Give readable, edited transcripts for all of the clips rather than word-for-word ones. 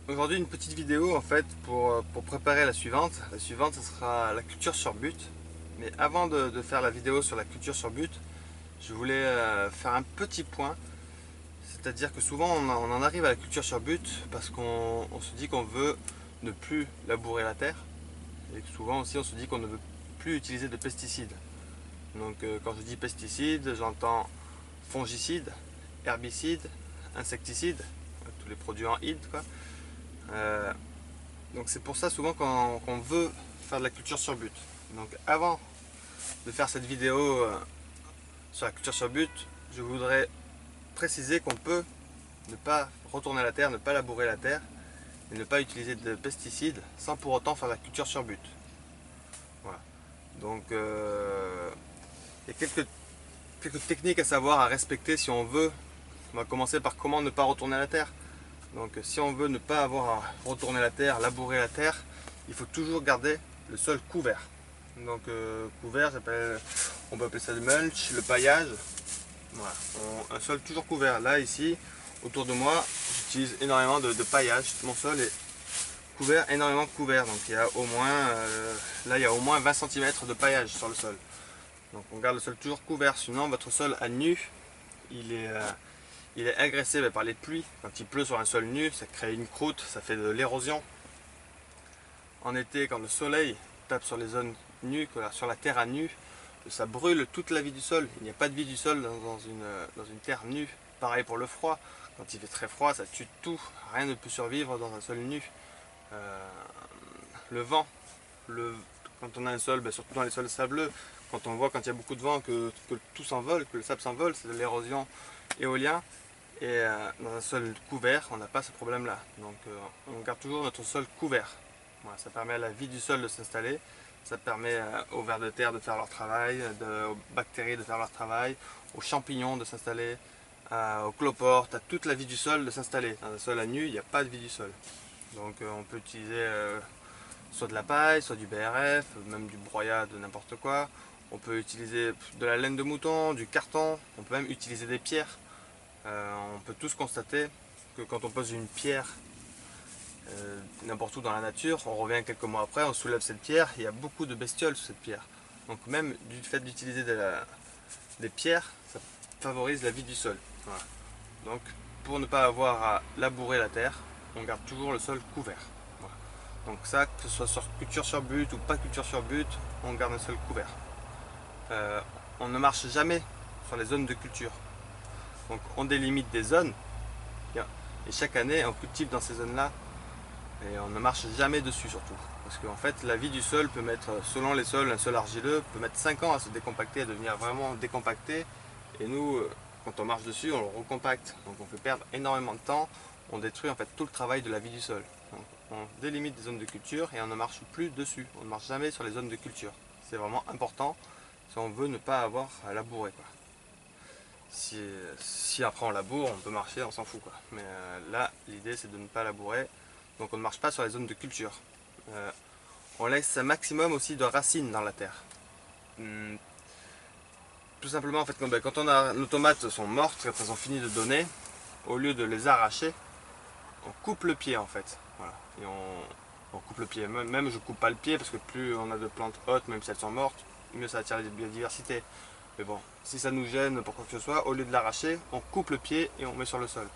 Aujourd'hui, une petite vidéo en fait pour préparer la suivante. La suivante, ce sera la culture sur but. Mais avant de faire la vidéo sur la culture sur but, je voulais faire un petit point. C'est-à-dire que souvent on en arrive à la culture sur but parce qu'on se dit qu'on veut ne plus labourer la terre. Et que souvent aussi on se dit qu'on ne veut plus utiliser de pesticides. Donc quand je dis pesticides, j'entends fongicides, herbicides, insecticides, tous les produits en id quoi. Euh, Donc c'est pour ça souvent qu'on veut faire de la culture sur but. Donc avant de faire cette vidéo sur la culture sur but, je voudrais préciser qu'on peut ne pas retourner la terre, ne pas labourer la terre et ne pas utiliser de pesticides sans pour autant faire la culture sur but. Voilà. Donc il y a quelques techniques à savoir, à respecter si on veut. On va commencer par comment ne pas retourner la terre. Donc si on veut ne pas avoir à retourner la terre, labourer la terre, il faut toujours garder le sol couvert. Donc couvert, on peut appeler ça le mulch, le paillage. Voilà. Un sol toujours couvert. Là ici, autour de moi, j'utilise énormément de paillage. Mon sol est couvert, énormément couvert. Donc il y a au moins, là il y a au moins 20 cm de paillage sur le sol. Donc on garde le sol toujours couvert, sinon votre sol à nu, il est, euh, il est agressé par les pluies. Quand il pleut sur un sol nu, ça crée une croûte, ça fait de l'érosion. En été, quand le soleil tape sur les zones nues, sur la terre à nu, ça brûle toute la vie du sol. Il n'y a pas de vie du sol dans une terre nue. Pareil pour le froid. Quand il fait très froid, ça tue tout. Rien ne peut survivre dans un sol nu. Euh, le vent, quand on a un sol, surtout dans les sols sableux, quand on voit quand il y a beaucoup de vent que tout s'envole, que le sable s'envole, c'est de l'érosion éolien. Et dans un sol couvert, on n'a pas ce problème-là. Donc on garde toujours notre sol couvert. Voilà, ça permet à la vie du sol de s'installer. Ça permet aux vers de terre de faire leur travail, aux bactéries de faire leur travail, aux champignons de s'installer, aux cloportes, à toute la vie du sol de s'installer. Dans un sol à nu, il n'y a pas de vie du sol. Donc on peut utiliser soit de la paille, soit du BRF, même du broyat de n'importe quoi. On peut utiliser de la laine de mouton, du carton, on peut même utiliser des pierres. On peut tous constater que quand on pose une pierre n'importe où dans la nature, on revient quelques mois après, on soulève cette pierre, il y a beaucoup de bestioles sur cette pierre. Donc même du fait d'utiliser des pierres, ça favorise la vie du sol. Voilà. Donc pour ne pas avoir à labourer la terre, on garde toujours le sol couvert. Voilà. Donc ça, que ce soit sur culture sur but ou pas culture sur but, on garde un sol couvert. On ne marche jamais sur les zones de culture. Donc on délimite des zones et chaque année on cultive dans ces zones-là et on ne marche jamais dessus surtout. Parce qu'en fait la vie du sol peut mettre, selon les sols, un sol argileux peut mettre 5 ans à se décompacter, à devenir vraiment décompacté. Et nous, quand on marche dessus, on le recompacte. Donc on fait perdre énormément de temps, on détruit en fait tout le travail de la vie du sol. Donc on délimite des zones de culture et on ne marche plus dessus. On ne marche jamais sur les zones de culture. C'est vraiment important si on veut ne pas avoir à labourer, quoi. Si après on laboure, on peut marcher, on s'en fout quoi. Mais là, l'idée c'est de ne pas labourer. Donc on ne marche pas sur les zones de culture. Euh, on laisse un maximum aussi de racines dans la terre. Hum, Tout simplement en fait quand nos tomates sont mortes, quand elles ont fini de donner, au lieu de les arracher, on coupe le pied en fait. Voilà. Et on coupe le pied. Même je coupe pas le pied parce que plus on a de plantes hautes, même si elles sont mortes, mieux ça attire la biodiversité. Mais bon, si ça nous gêne pour quoi que ce soit, au lieu de l'arracher, on coupe le pied et on met sur le sol.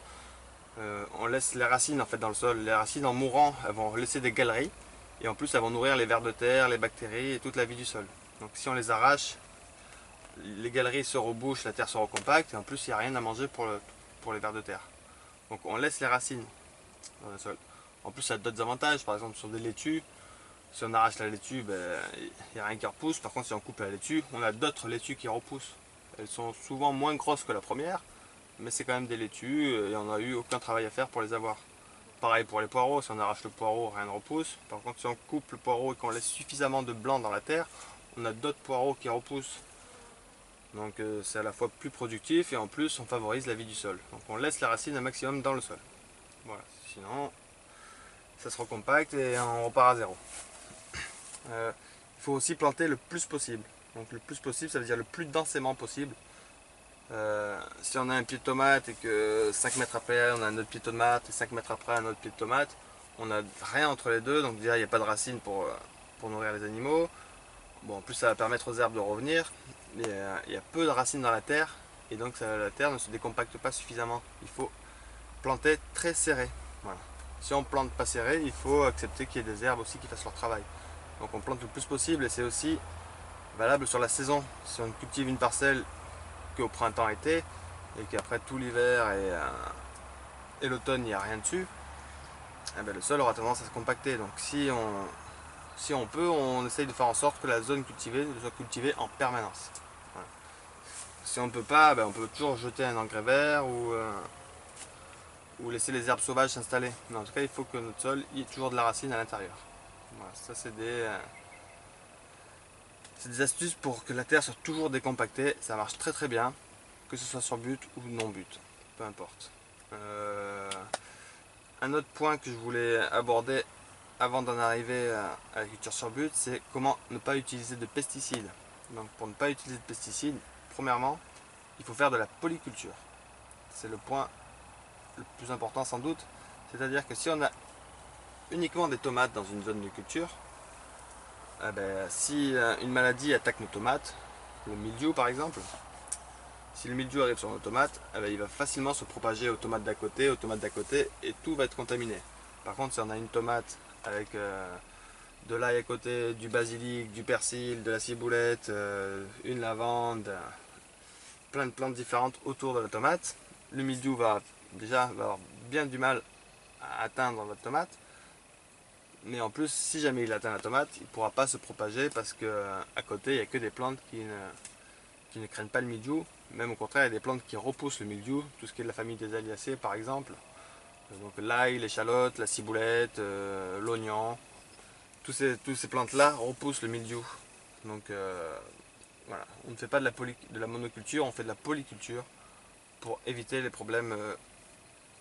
On laisse les racines en fait dans le sol. Les racines en mourant, elles vont laisser des galeries et en plus elles vont nourrir les vers de terre, les bactéries et toute la vie du sol. Donc si on les arrache, les galeries se rebouchent, la terre se recompacte et en plus il n'y a rien à manger pour les vers de terre. Donc on laisse les racines dans le sol. En plus ça a d'autres avantages, par exemple sur des laitues, si on arrache la laitue, il n'y a rien qui repousse. Par contre si on coupe la laitue, on a d'autres laitues qui repoussent. Elles sont souvent moins grosses que la première, mais c'est quand même des laitues et on n'a eu aucun travail à faire pour les avoir. Pareil pour les poireaux, si on arrache le poireau, rien ne repousse. Par contre si on coupe le poireau et qu'on laisse suffisamment de blanc dans la terre, on a d'autres poireaux qui repoussent. Donc c'est à la fois plus productif et en plus on favorise la vie du sol. Donc on laisse les racines un maximum dans le sol. Voilà, sinon ça se recompacte et on repart à zéro. Il faut aussi planter le plus possible. Donc le plus possible, ça veut dire le plus densément possible. Si on a un pied de tomate et que 5 mètres après on a un autre pied de tomate et 5 mètres après un autre pied de tomate, on n'a rien entre les deux, donc déjà il n'y a pas de racines pour nourrir les animaux. Bon, en plus ça va permettre aux herbes de revenir, mais il y a peu de racines dans la terre, et donc la terre ne se décompacte pas suffisamment. Il faut planter très serré. Voilà. Si on plante pas serré, il faut accepter qu'il y ait des herbes aussi qui fassent leur travail. Donc on plante le plus possible, et c'est aussi valable sur la saison. Si on cultive une parcelle qu'au printemps-été, et qu'après tout l'hiver et l'automne il n'y a rien dessus, eh ben, le sol aura tendance à se compacter. Donc si on peut, on essaye de faire en sorte que la zone cultivée soit cultivée en permanence. Voilà. Si on ne peut pas, ben, on peut toujours jeter un engrais vert ou laisser les herbes sauvages s'installer. Mais en tout cas, il faut que notre sol ait toujours de la racine à l'intérieur. Voilà, ça c'est des astuces pour que la terre soit toujours décompactée. Ça marche très très bien, que ce soit sur but ou non but, peu importe. Un autre point que je voulais aborder avant d'en arriver à la culture sur but, c'est comment ne pas utiliser de pesticides. Donc pour ne pas utiliser de pesticides, premièrement, il faut faire de la polyculture. C'est le point le plus important sans doute. C'est-à-dire que si on a uniquement des tomates dans une zone de culture, eh ben, si une maladie attaque nos tomates, le mildiou par exemple, si le mildiou arrive sur nos tomates, eh ben, il va facilement se propager aux tomates d'à côté, et tout va être contaminé. Par contre, si on a une tomate avec de l'ail à côté, du basilic, du persil, de la ciboulette, une lavande, plein de plantes différentes autour de la tomate, le mildiou va avoir bien du mal à atteindre votre tomate. Mais en plus, si jamais il atteint la tomate, il ne pourra pas se propager parce qu'à côté, il n'y a que des plantes qui ne craignent pas le mildiou. Même au contraire, il y a des plantes qui repoussent le mildiou, tout ce qui est de la famille des Aliacées par exemple. Donc l'ail, l'échalote, la ciboulette, l'oignon, tous ces plantes-là repoussent le mildiou. Donc voilà, on ne fait pas de la monoculture, on fait de la polyculture pour éviter les problèmes,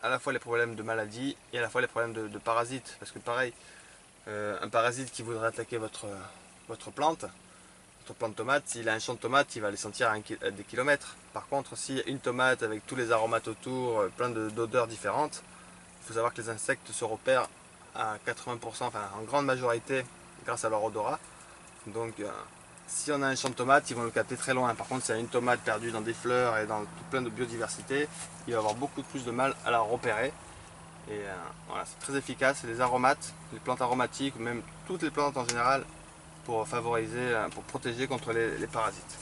à la fois les problèmes de maladie et à la fois les problèmes de parasites. Parce que pareil, un parasite qui voudrait attaquer votre plante tomate, s'il a un champ de tomates, il va les sentir à des kilomètres. Par contre, s'il y a une tomate avec tous les aromates autour, plein d'odeurs différentes, il faut savoir que les insectes se repèrent à 80%, enfin en grande majorité, grâce à leur odorat. Donc si on a un champ de tomates, ils vont le capter très loin. Par contre, s'il y a une tomate perdue dans des fleurs et dans tout plein de biodiversité, il va avoir beaucoup plus de mal à la repérer. Et voilà, c'est très efficace. C'est les aromates, les plantes aromatiques, ou même toutes les plantes en général, pour favoriser, pour protéger contre les parasites.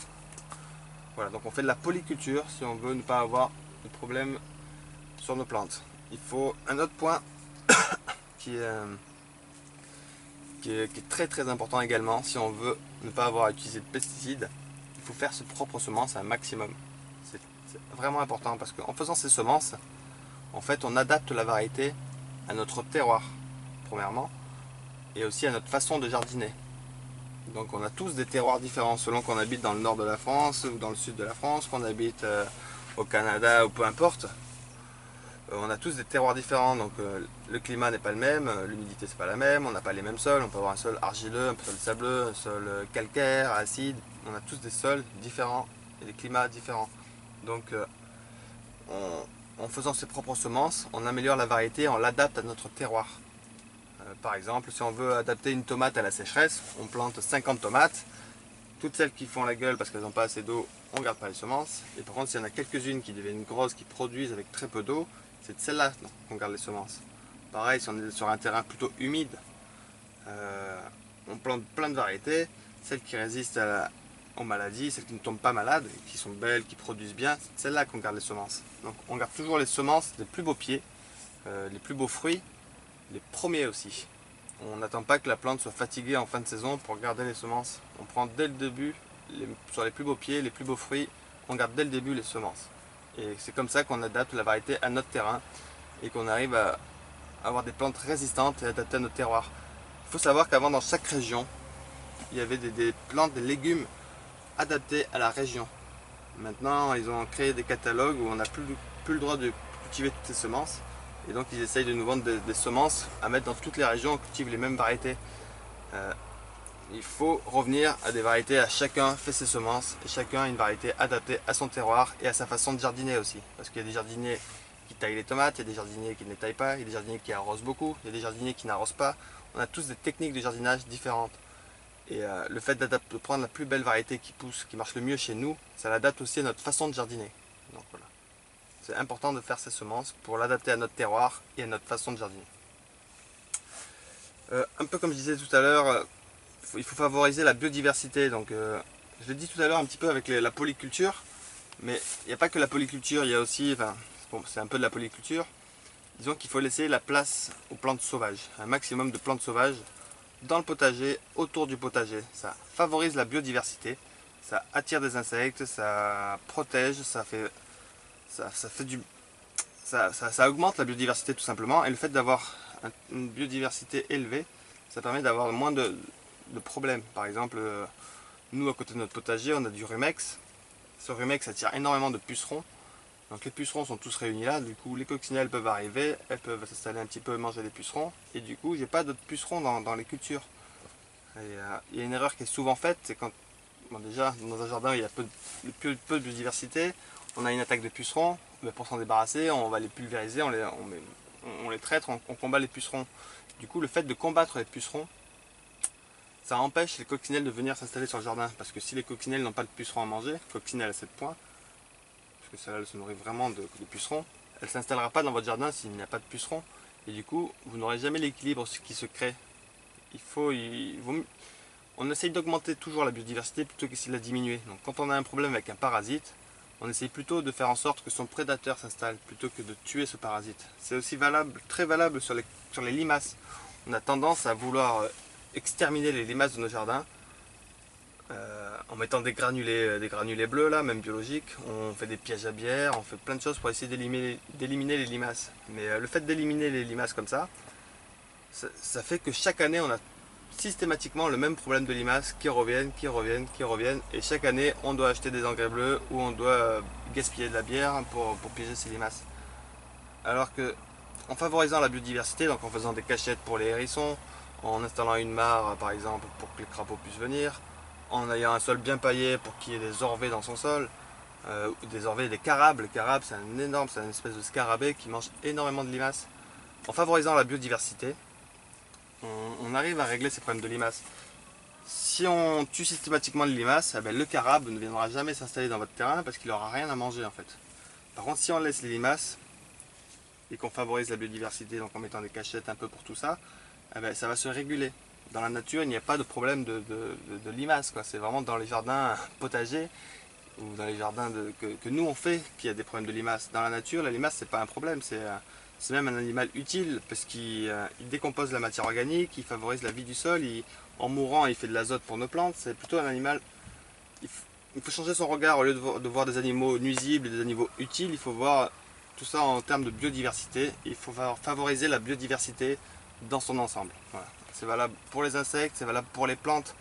Voilà, donc on fait de la polyculture si on veut ne pas avoir de problème sur nos plantes. Il faut un autre point qui est très très important également, si on veut ne pas avoir à utiliser de pesticides, il faut faire ses propres semences un maximum. C'est vraiment important parce qu'en faisant ces semences, en fait on adapte la variété à notre terroir, premièrement, et aussi à notre façon de jardiner. Donc on a tous des terroirs différents selon qu'on habite dans le nord de la France ou dans le sud de la France, qu'on habite au Canada ou peu importe. On a tous des terroirs différents, donc le climat n'est pas le même, l'humidité c'est pas la même, on n'a pas les mêmes sols, on peut avoir un sol argileux, un sol sableux, un sol calcaire, acide, on a tous des sols différents et des climats différents. Donc en faisant ses propres semences, on améliore la variété, on l'adapte à notre terroir. Par exemple, si on veut adapter une tomate à la sécheresse, on plante 50 tomates. Toutes celles qui font la gueule parce qu'elles n'ont pas assez d'eau, on ne garde pas les semences. Et par contre, s'il y en a quelques-unes qui deviennent grosses, qui produisent avec très peu d'eau, c'est de celles-là qu'on garde les semences. Pareil, si on est sur un terrain plutôt humide, on plante plein de variétés. Celles qui résistent aux maladies, celles qui ne tombent pas malades, qui sont belles, qui produisent bien, c'est de celles-là qu'on garde les semences. Donc on garde toujours les semences des plus beaux pieds, les plus beaux fruits, les premiers aussi. On n'attend pas que la plante soit fatiguée en fin de saison pour garder les semences. On prend dès le début, sur les plus beaux pieds, les plus beaux fruits, on garde dès le début les semences. Et c'est comme ça qu'on adapte la variété à notre terrain et qu'on arrive à avoir des plantes résistantes et adaptées à notre terroir. Il faut savoir qu'avant, dans chaque région, il y avait des plantes, des légumes adaptés à la région. Maintenant, ils ont créé des catalogues où on n'a plus le droit de cultiver toutes ces semences. Et donc ils essayent de nous vendre des semences à mettre dans toutes les régions, on cultive les mêmes variétés. Il faut revenir à des variétés, à chacun fait ses semences, et chacun a une variété adaptée à son terroir et à sa façon de jardiner aussi. Parce qu'il y a des jardiniers qui taillent les tomates, il y a des jardiniers qui ne les taillent pas, il y a des jardiniers qui arrosent beaucoup, il y a des jardiniers qui n'arrosent pas. On a tous des techniques de jardinage différentes. Et le fait de prendre la plus belle variété qui pousse, qui marche le mieux chez nous, ça l'adapte aussi à notre façon de jardiner. Donc voilà. C'est important de faire ces semences pour l'adapter à notre terroir et à notre façon de jardiner. Un peu comme je disais tout à l'heure, il faut favoriser la biodiversité. Donc, je l'ai dit tout à l'heure un petit peu avec la polyculture, mais il n'y a pas que la polyculture, il y a aussi, enfin, bon, c'est un peu de la polyculture. Disons qu'il faut laisser la place aux plantes sauvages, un maximum de plantes sauvages dans le potager, autour du potager. Ça favorise la biodiversité, ça attire des insectes, ça protège, ça augmente la biodiversité tout simplement. Et le fait d'avoir une biodiversité élevée, ça permet d'avoir moins de problèmes. Par exemple, nous à côté de notre potager, on a du rumex. Ce rumex attire énormément de pucerons. Donc les pucerons sont tous réunis là, du coup les coccinelles peuvent arriver, elles peuvent s'installer un petit peu, manger les pucerons, et du coup j'ai pas d'autres pucerons dans les cultures. Il y a une erreur qui est souvent faite, c'est quand, bon, déjà dans un jardin il y a peu de biodiversité, on a une attaque de pucerons, mais pour s'en débarrasser on va les pulvériser, on les traite, on combat les pucerons. Du coup le fait de combattre les pucerons, ça empêche les coccinelles de venir s'installer sur le jardin, parce que si les coccinelles n'ont pas de pucerons à manger, coccinelle à 7 points, parce que celle-là elle se nourrit vraiment de pucerons, elle ne s'installera pas dans votre jardin s'il n'y a pas de pucerons, et du coup vous n'aurez jamais l'équilibre qui se crée. On essaye d'augmenter toujours la biodiversité plutôt qu'essayer de la diminuer. Donc quand on a un problème avec un parasite, on essaye plutôt de faire en sorte que son prédateur s'installe plutôt que de tuer ce parasite. C'est aussi valable, très valable sur les limaces. On a tendance à vouloir exterminer les limaces de nos jardins en mettant des granulés bleus là, même biologiques. On fait des pièges à bière, on fait plein de choses pour essayer d'éliminer les limaces. Mais le fait d'éliminer les limaces comme ça fait que chaque année on a systématiquement le même problème de limaces qui reviennent, et chaque année on doit acheter des engrais bleus ou on doit gaspiller de la bière pour piéger ces limaces. Alors que en favorisant la biodiversité, donc en faisant des cachettes pour les hérissons, en installant une mare par exemple pour que les crapauds puissent venir, en ayant un sol bien paillé pour qu'il y ait des orvées dans son sol, des orvées, des carabes. Le carabe c'est une espèce de scarabée qui mange énormément de limaces. En favorisant la biodiversité, on arrive à régler ces problèmes de limaces. Si on tue systématiquement les limaces, eh ben, le carabe ne viendra jamais s'installer dans votre terrain parce qu'il n'aura rien à manger en fait. Par contre, si on laisse les limaces et qu'on favorise la biodiversité, donc en mettant des cachettes un peu pour tout ça, eh ben, ça va se réguler. Dans la nature, il n'y a pas de problème de limaces. C'est vraiment dans les jardins potagers ou dans les jardins que nous on fait qu'il y a des problèmes de limaces. Dans la nature, la limace c'est pas un problème, c'est même un animal utile parce qu'il décompose la matière organique, il favorise la vie du sol, en mourant il fait de l'azote pour nos plantes. C'est plutôt un animal. Il faut changer son regard, au lieu de voir des animaux nuisibles et des animaux utiles, il faut voir tout ça en termes de biodiversité. Il faut favoriser la biodiversité dans son ensemble. Voilà. C'est valable pour les insectes, c'est valable pour les plantes.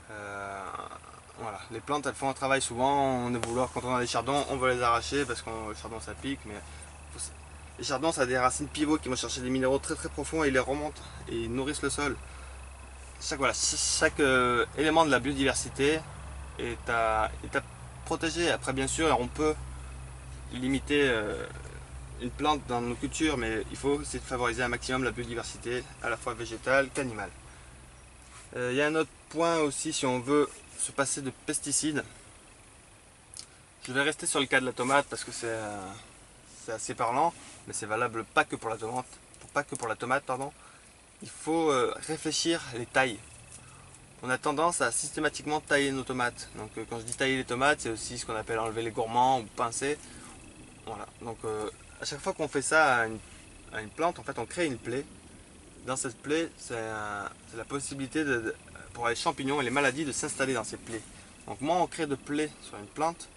Voilà. Les plantes elles font un travail souvent, quand on a des chardons, on veut les arracher parce que le chardon ça pique, mais les chardons ça a des racines pivots qui vont chercher des minéraux très très profonds et ils les remontent et ils nourrissent le sol. Chaque élément de la biodiversité est à protéger. Après bien sûr on peut limiter une plante dans nos cultures, mais il faut essayer de favoriser un maximum la biodiversité à la fois végétale qu'animale. Il y a un autre point aussi si on veut se passer de pesticides. Je vais rester sur le cas de la tomate parce que c'est assez parlant, mais c'est valable pas que pour la tomate, pardon. Il faut réfléchir les tailles. On a tendance à systématiquement tailler nos tomates. Donc quand je dis tailler les tomates, c'est aussi ce qu'on appelle enlever les gourmands ou pincer. Voilà. Donc à chaque fois qu'on fait ça à une plante, en fait on crée une plaie. Dans cette plaie, c'est la possibilité pour les champignons et les maladies de s'installer dans ces plaies. Donc moins on crée de plaies sur une plante,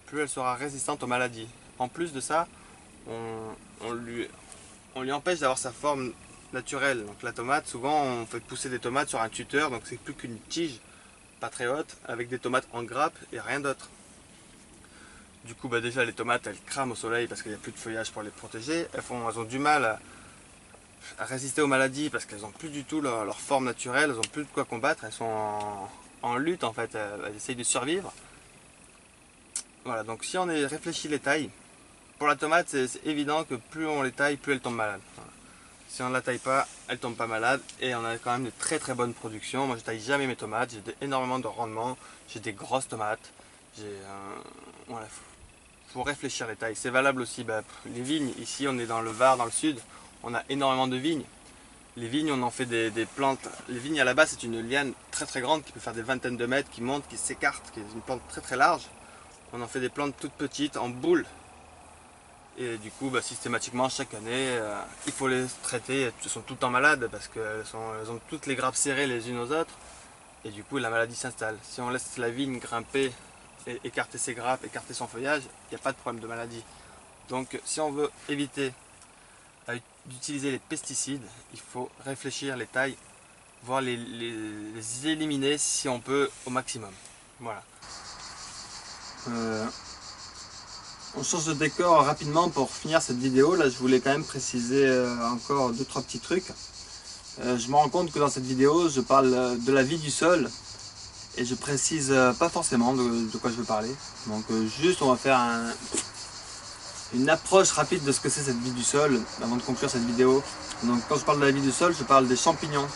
plus elle sera résistante aux maladies. En plus de ça, on lui empêche d'avoir sa forme naturelle. Donc la tomate, souvent on fait pousser des tomates sur un tuteur, donc c'est plus qu'une tige pas très haute avec des tomates en grappe et rien d'autre. Du coup déjà les tomates elles crament au soleil parce qu'il n'y a plus de feuillage pour les protéger. Elles ont du mal à résister aux maladies parce qu'elles n'ont plus du tout leur forme naturelle, elles n'ont plus de quoi combattre, elles sont en lutte en fait, elles essayent de survivre. Voilà, donc si on réfléchit les tailles, pour la tomate, c'est évident que plus on les taille, plus elle tombe malade. Voilà. Si on ne la taille pas, elle tombe pas malade et on a quand même de très très bonnes productions. Moi je taille jamais mes tomates, j'ai énormément de rendement, j'ai des grosses tomates. Voilà, faut réfléchir les tailles. C'est valable aussi, les vignes, ici on est dans le Var, dans le sud, on a énormément de vignes. Les vignes, on en fait des plantes. Les vignes à la base, c'est une liane très très grande qui peut faire des vingtaines de mètres, qui monte, qui s'écarte, qui est une plante très très large. On en fait des plantes toutes petites, en boule. Et du coup, systématiquement, chaque année, il faut les traiter. Elles sont tout le temps malades parce qu'elles ont toutes les grappes serrées les unes aux autres. Et du coup, la maladie s'installe. Si on laisse la vigne grimper et écarter ses grappes, écarter son feuillage, il n'y a pas de problème de maladie. Donc, si on veut éviter d'utiliser les pesticides, il faut réfléchir les tailles, voire les éliminer si on peut au maximum. Voilà. On change de décor rapidement pour finir cette vidéo. Là, je voulais quand même préciser encore 2-3 petits trucs. Je me rends compte que dans cette vidéo, je parle de la vie du sol et je précise pas forcément de quoi je veux parler. Donc juste, on va faire une approche rapide de ce que c'est cette vie du sol avant de conclure cette vidéo. Donc quand je parle de la vie du sol, je parle des champignons.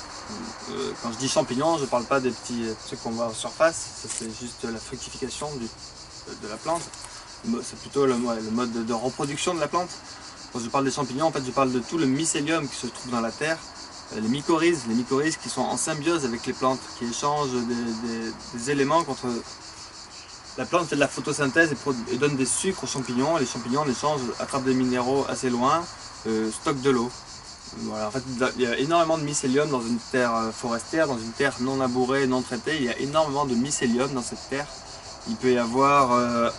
Quand je dis champignons, je parle pas des petits trucs qu'on voit en surface. C'est juste la fructification de la plante. C'est plutôt le mode de reproduction de la plante. Quand je parle des champignons, en fait, je parle de tout le mycélium qui se trouve dans la terre. Les mycorhizes qui sont en symbiose avec les plantes, qui échangent des éléments contre... La plante fait de la photosynthèse et donne des sucres aux champignons. Les champignons en échange attrapent des minéraux assez loin, stockent de l'eau. Voilà, en fait, il y a énormément de mycélium dans une terre forestière, dans une terre non labourée, non traitée. Il y a énormément de mycélium dans cette terre. Il peut y avoir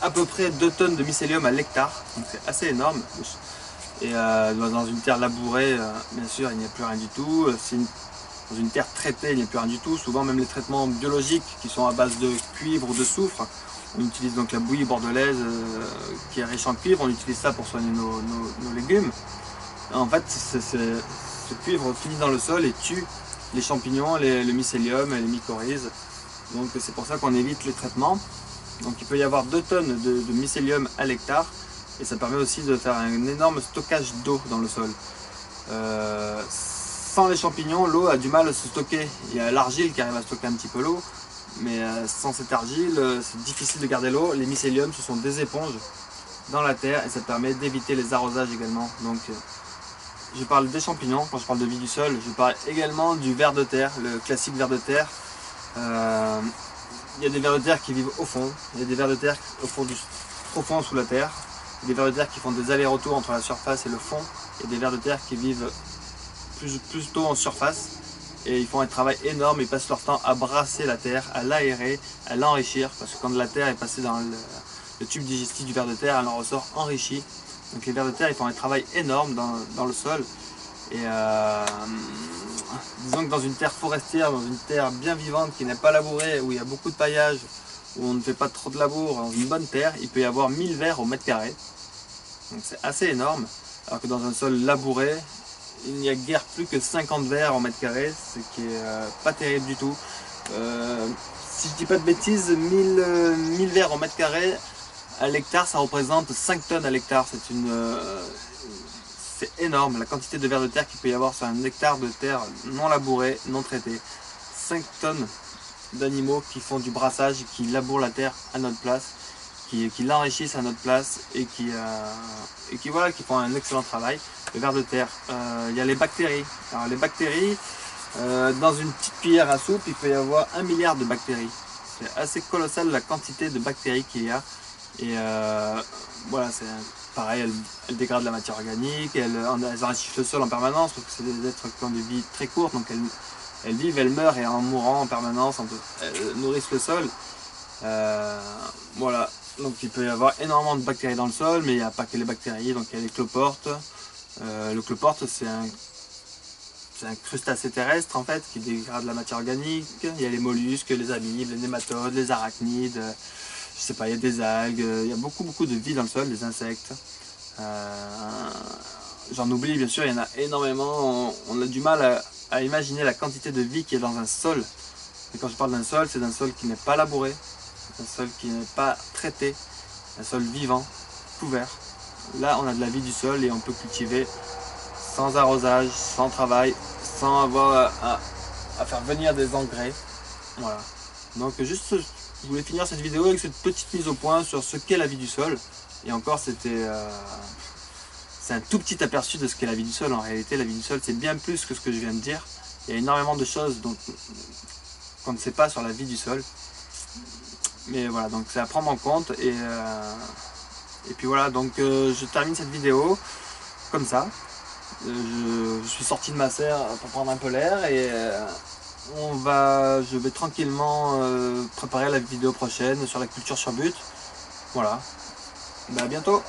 à peu près 2 tonnes de mycélium à l'hectare, donc c'est assez énorme. Et dans une terre labourée, bien sûr, il n'y a plus rien du tout. Dans une terre traitée, il n'y a plus rien du tout. Souvent, même les traitements biologiques qui sont à base de cuivre ou de soufre, on utilise donc la bouillie bordelaise qui est riche en cuivre, on utilise ça pour soigner nos légumes. En fait, ce cuivre finit dans le sol et tue les champignons, le mycélium et les mycorhizes. Donc c'est pour ça qu'on évite les traitements. Donc il peut y avoir 2 tonnes de mycélium à l'hectare et ça permet aussi de faire un énorme stockage d'eau dans le sol. Sans les champignons, l'eau a du mal à se stocker. Il y a l'argile qui arrive à stocker un petit peu l'eau, mais sans cette argile, c'est difficile de garder l'eau. Les mycéliums, ce sont des éponges dans la terre et ça permet d'éviter les arrosages également. Donc je parle des champignons quand je parle de vie du sol. Je parle également du ver de terre, le classique ver de terre. Il y a des vers de terre qui vivent au fond, il y a des vers de terre au fond profond sous la terre, il y a des vers de terre qui font des allers-retours entre la surface et le fond, il y a des vers de terre qui vivent plutôt en surface et ils font un travail énorme, ils passent leur temps à brasser la terre, à l'aérer, à l'enrichir, parce que quand la terre est passée dans le tube digestif du ver de terre, elle en ressort enrichie. Donc les vers de terre, ils font un travail énorme dans le sol. Et disons que dans une terre forestière, dans une terre bien vivante qui n'est pas labourée, où il y a beaucoup de paillage, où on ne fait pas trop de labour, dans une bonne terre, il peut y avoir 1000 vers au mètre carré. Donc c'est assez énorme. Alors que dans un sol labouré, il n'y a guère plus que 50 vers au mètre carré, ce qui est pas terrible du tout. Si je dis pas de bêtises, 1000 vers au mètre carré à l'hectare, ça représente 5 tonnes à l'hectare. C'est énorme la quantité de vers de terre qu'il peut y avoir sur un hectare de terre non labourée, non traitée. 5 tonnes d'animaux qui font du brassage, qui labourent la terre à notre place, qui l'enrichissent à notre place et qui font un excellent travail. Le ver de terre, il y a les bactéries. Alors les bactéries, dans une petite cuillère à soupe, il peut y avoir 1 milliard de bactéries. C'est assez colossal la quantité de bactéries qu'il y a. Et voilà, c'est pareil, elles dégradent la matière organique, elles enrichissent le sol en permanence, parce que c'est des êtres qui ont des vies très courtes, donc elles vivent, elles meurent, et en mourant en permanence, elles nourrissent le sol. Voilà, donc il peut y avoir énormément de bactéries dans le sol, mais il n'y a pas que les bactéries, donc il y a les cloportes. Le cloporte, c'est un crustacé terrestre en fait, qui dégrade la matière organique. Il y a les mollusques, les amibes, les nématodes, les arachnides. Je sais pas, il y a des algues, il y a beaucoup de vie dans le sol, des insectes. J'en oublie bien sûr, il y en a énormément. On a du mal à imaginer la quantité de vie qui est dans un sol. Et quand je parle d'un sol, c'est d'un sol qui n'est pas labouré, un sol qui n'est pas traité, un sol vivant, couvert. Là on a de la vie du sol et on peut cultiver sans arrosage, sans travail, sans avoir à faire venir des engrais. Voilà. Donc juste, je voulais finir cette vidéo avec cette petite mise au point sur ce qu'est la vie du sol. Et encore, c'est un tout petit aperçu de ce qu'est la vie du sol. En réalité, la vie du sol, c'est bien plus que ce que je viens de dire. Il y a énormément de choses qu'on ne sait pas sur la vie du sol. Mais voilà, donc c'est à prendre en compte. Et puis voilà, donc je termine cette vidéo comme ça. Je suis sorti de ma serre pour prendre un peu l'air et je vais tranquillement préparer la vidéo prochaine sur la culture sur but. Voilà. Bah, à bientôt.